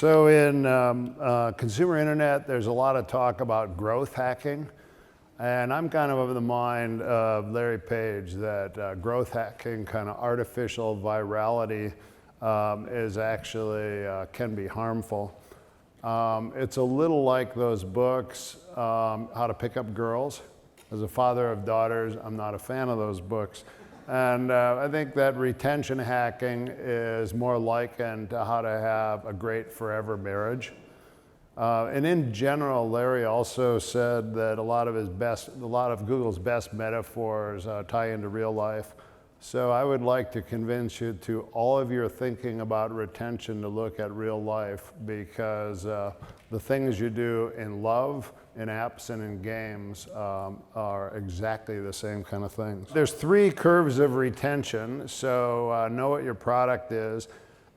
So in consumer internet, there's a lot of talk about growth hacking. And I'm kind of the mind of Larry Page that growth hacking, kind of artificial virality, is actually can be harmful. It's a little like those books, How to Pick Up Girls. As a father of daughters, I'm not a fan of those books. And I think that retention hacking is more likened to how to have a great forever marriage. And in general, Larry also said that a lot of Google's best metaphors tie into real life. So I would like to convince you to all of your thinking about retention to look at real life, because the things you do in love, in apps, and in games are exactly the same kind of things. There's 3 curves of retention, so know what your product is.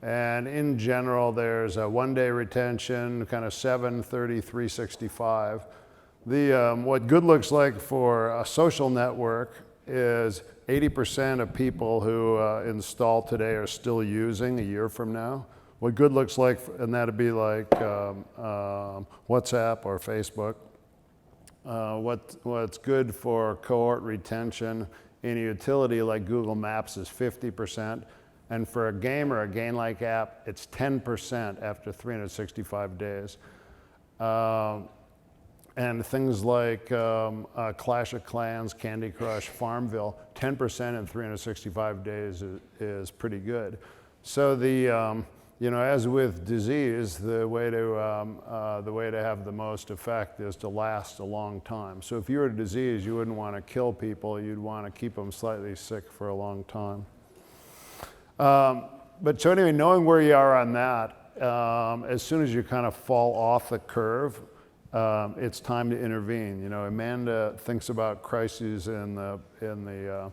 And in general, there's a 1-day retention, kind of 7, 30, 365. What good looks like for a social network is 80% of people who install today are still using a year from now. What good looks like, and that'd be like WhatsApp or Facebook. What's good for cohort retention in a utility like Google Maps is 50%. And for a game or a game-like app, it's 10% after 365 days. And things like Clash of Clans, Candy Crush, Farmville, 10% in 365 days is pretty good. So as with disease, the way to have the most effect is to last a long time. So if you were a disease, you wouldn't want to kill people. You'd want to keep them slightly sick for a long time. But so anyway, knowing where you are on that, as soon as you kind of fall off the curve, it's time to intervene. Amanda thinks about crises in the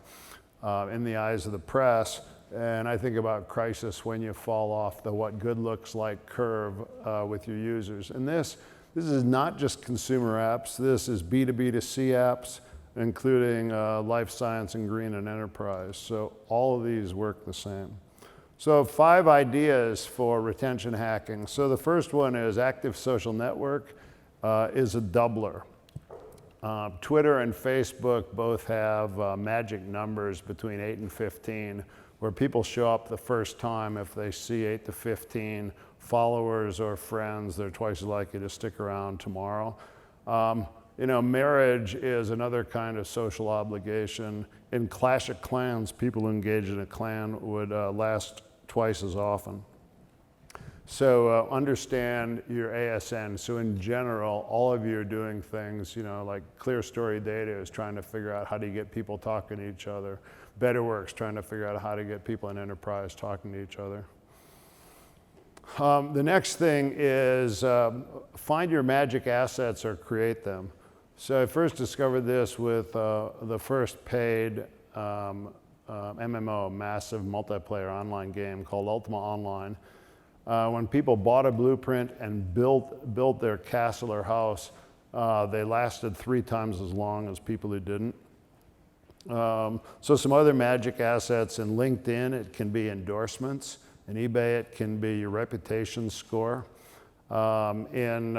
eyes of the press, and I think about crisis when you fall off the what good looks like curve with your users. And this is not just consumer apps. This is B2B2C apps, including life science and green and enterprise. So all of these work the same. So 5 ideas for retention hacking. So the first one is active social network is a doubler. Twitter and Facebook both have magic numbers between 8 and 15, where people show up the first time. If they see 8 to 15 followers or friends, they're twice as likely to stick around tomorrow. Marriage is another kind of social obligation. In Clash of Clans, people who engage in a clan would last twice as often. So understand your ASN. So in general, all of you are doing things, like ClearStory Data is trying to figure out how do you get people talking to each other. BetterWorks trying to figure out how to get people in enterprise talking to each other. The next thing is find your magic assets or create them. So I first discovered this with the first paid MMO, massive multiplayer online game called Ultima Online. When people bought a blueprint and built their castle or house, they lasted 3 times as long as people who didn't. So some other magic assets in LinkedIn, it can be endorsements. In eBay, it can be your reputation score. In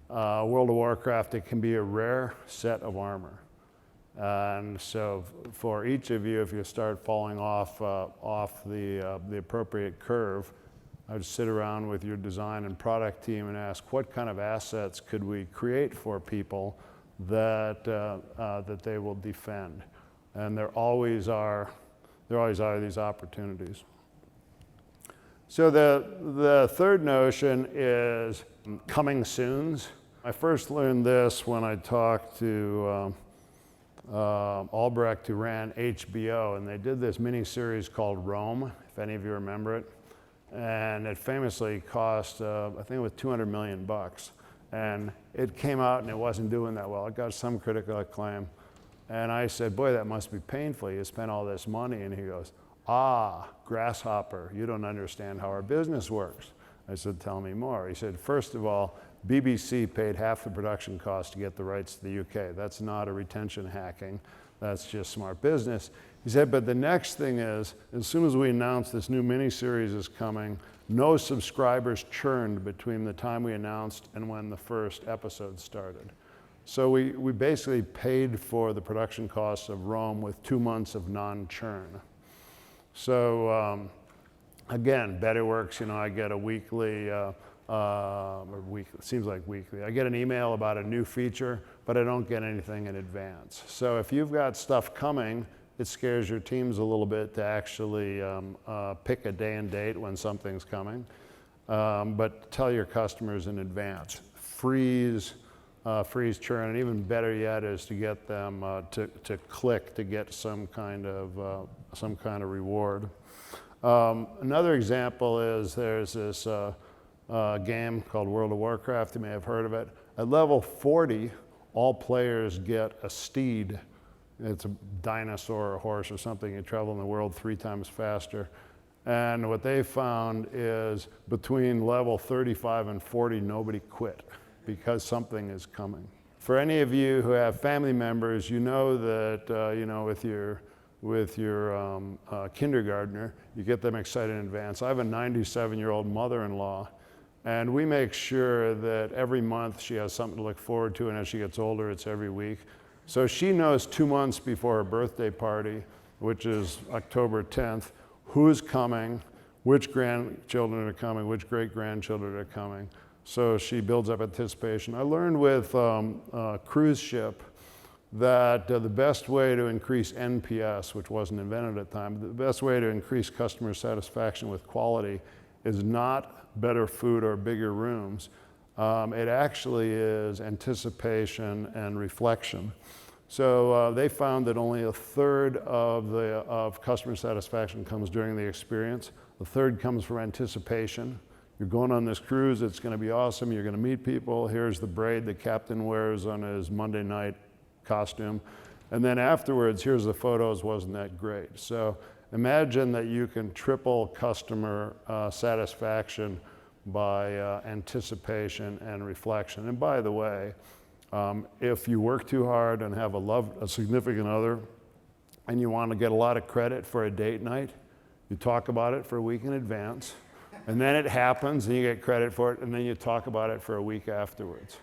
World of Warcraft, it can be a rare set of armor. And so for each of you, if you start falling off the appropriate curve, I would sit around with your design and product team and ask, what kind of assets could we create for people that they will defend? And there always are these opportunities. So the third notion is coming soons. I first learned this when I talked to Albrecht, who ran HBO, and they did this mini-series called Rome, if any of you remember it. And it famously cost, I think it was $200 million. And it came out and it wasn't doing that well. It got some critical acclaim. And I said, boy, that must be painful. You spent all this money. And he goes, grasshopper, you don't understand how our business works. I said, tell me more. He said, first of all, BBC paid half the production cost to get the rights to the UK. That's not a retention hacking. that's just smart business. He said, but the next thing is, as soon as we announced this new miniseries is coming, no subscribers churned between the time we announced and when the first episode started. So we basically paid for the production costs of Rome with 2 months of non-churn. So again, BetterWorks, you know, I get a weekly, it seems like weekly. I get an email about a new feature, but I don't get anything in advance. So if you've got stuff coming, it scares your teams a little bit to actually pick a day and date when something's coming. But tell your customers in advance. Freeze churn, and even better yet is to get them to click to get some kind of reward. Another example is there's this game called World of Warcraft. You may have heard of it. At level 40, all players get a steed. It's a dinosaur or a horse or something. You travel in the world 3 times faster. And what they found is between level 35 and 40, nobody quit because something is coming. For any of you who have family members, you know that you know, with your kindergartner, you get them excited in advance. I have a 97-year-old mother-in-law, and we make sure that every month she has something to look forward to, and as she gets older, it's every week. So she knows 2 months before her birthday party, which is October 10th, who's coming, which grandchildren are coming, which great-grandchildren are coming. So she builds up anticipation. I learned with a cruise ship that the best way to increase NPS, which wasn't invented at the time, the best way to increase customer satisfaction with quality is not better food or bigger rooms. It actually is anticipation and reflection. So they found that only 1/3 of customer satisfaction comes during the experience. 1/3 comes from anticipation. You're going on this cruise, it's going to be awesome, you're going to meet people, here's the braid the captain wears on his Monday night costume. And then afterwards, here's the photos, wasn't that great? So imagine that you can triple customer satisfaction by anticipation and reflection. And by the way, if you work too hard and have a significant other and you want to get a lot of credit for a date night, you talk about it for a week in advance, and then it happens and you get credit for it, and then you talk about it for a week afterwards.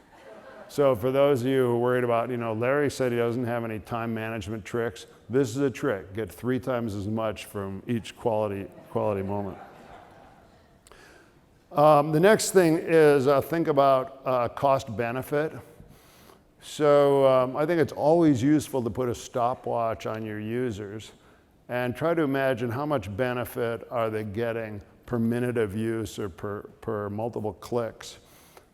So for those of you who are worried about, you know, Larry said he doesn't have any time management tricks. This is a trick. Get 3 times as much from each quality moment. The next thing is think about cost benefit. So I think it's always useful to put a stopwatch on your users and try to imagine how much benefit are they getting per minute of use or per multiple clicks.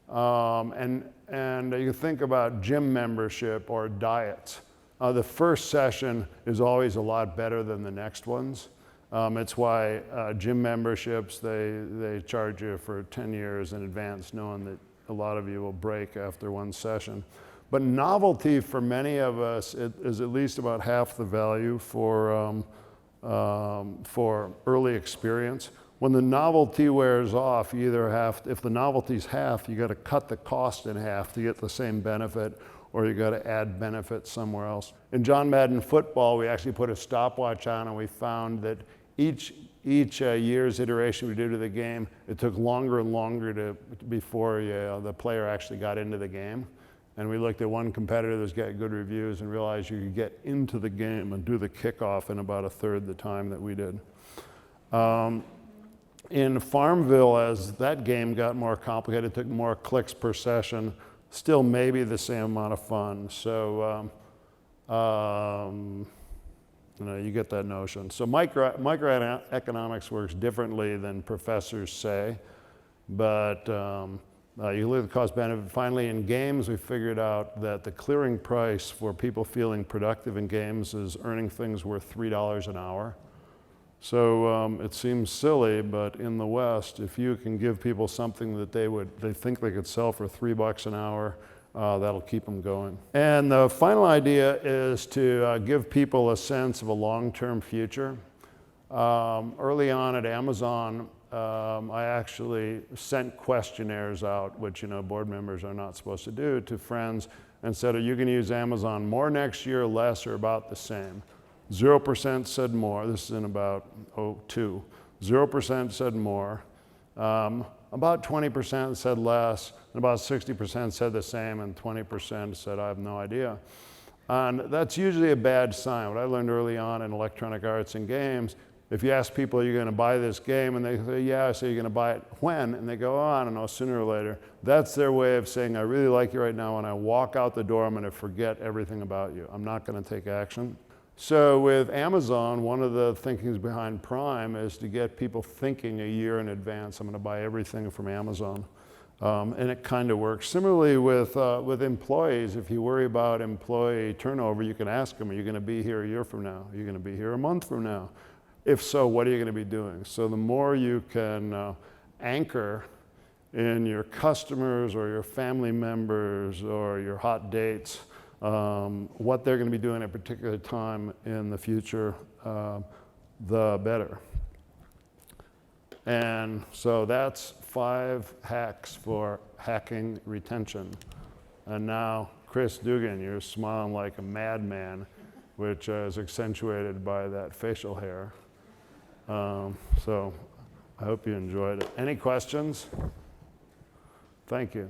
And you think about gym membership or diets. The first session is always a lot better than the next ones. It's why gym memberships, they charge you for 10 years in advance, knowing that a lot of you will break after one session. But novelty for many of us is at least about half the value for early experience. When the novelty wears off, you either have, if the novelty's half, you got to cut the cost in half to get the same benefit, or you got to add benefits somewhere else. In John Madden Football, we actually put a stopwatch on, and we found that each year's iteration we did to the game, it took longer and longer before the player actually got into the game. And we looked at one competitor that's got good reviews and realized you could get into the game and do the kickoff in about 1/3 the time that we did. In Farmville, as that game got more complicated, it took more clicks per session, still maybe the same amount of fun. So you know, you get that notion. So microeconomics works differently than professors say, but you look at the cost benefit. Finally, in games, we figured out that the clearing price for people feeling productive in games is earning things worth $3 an hour. So it seems silly, but in the West, if you can give people something that they think they could sell for $3 an hour, that'll keep them going. And the final idea is to give people a sense of a long-term future. Early on at Amazon, I actually sent questionnaires out, which, you know, board members are not supposed to do, to friends, and said, are you going to use Amazon more next year, less, or about the same? 0% said more. This is in about 02. 0% said more. About 20% said less, and about 60% said the same, and 20% said, I have no idea. And that's usually a bad sign. What I learned early on in electronic arts and games, if you ask people, are you going to buy this game? And they say, yeah. I say, you're going to buy it when? And they go, oh, I don't know, sooner or later. That's their way of saying, I really like you right now. When I walk out the door, I'm going to forget everything about you. I'm not going to take action. So with Amazon, one of the thinkings behind Prime is to get people thinking a year in advance. I'm going to buy everything from Amazon. And it kind of works. Similarly with employees, if you worry about employee turnover, you can ask them, are you going to be here a year from now? Are you going to be here a month from now? If so, what are you going to be doing? So the more you can anchor in your customers or your family members or your hot dates, what they're going to be doing at a particular time in the future, the better. And so that's 5 hacks for hacking retention. And now, Chris Dugan, you're smiling like a madman, which is accentuated by that facial hair. So I hope you enjoyed it. Any questions? Thank you.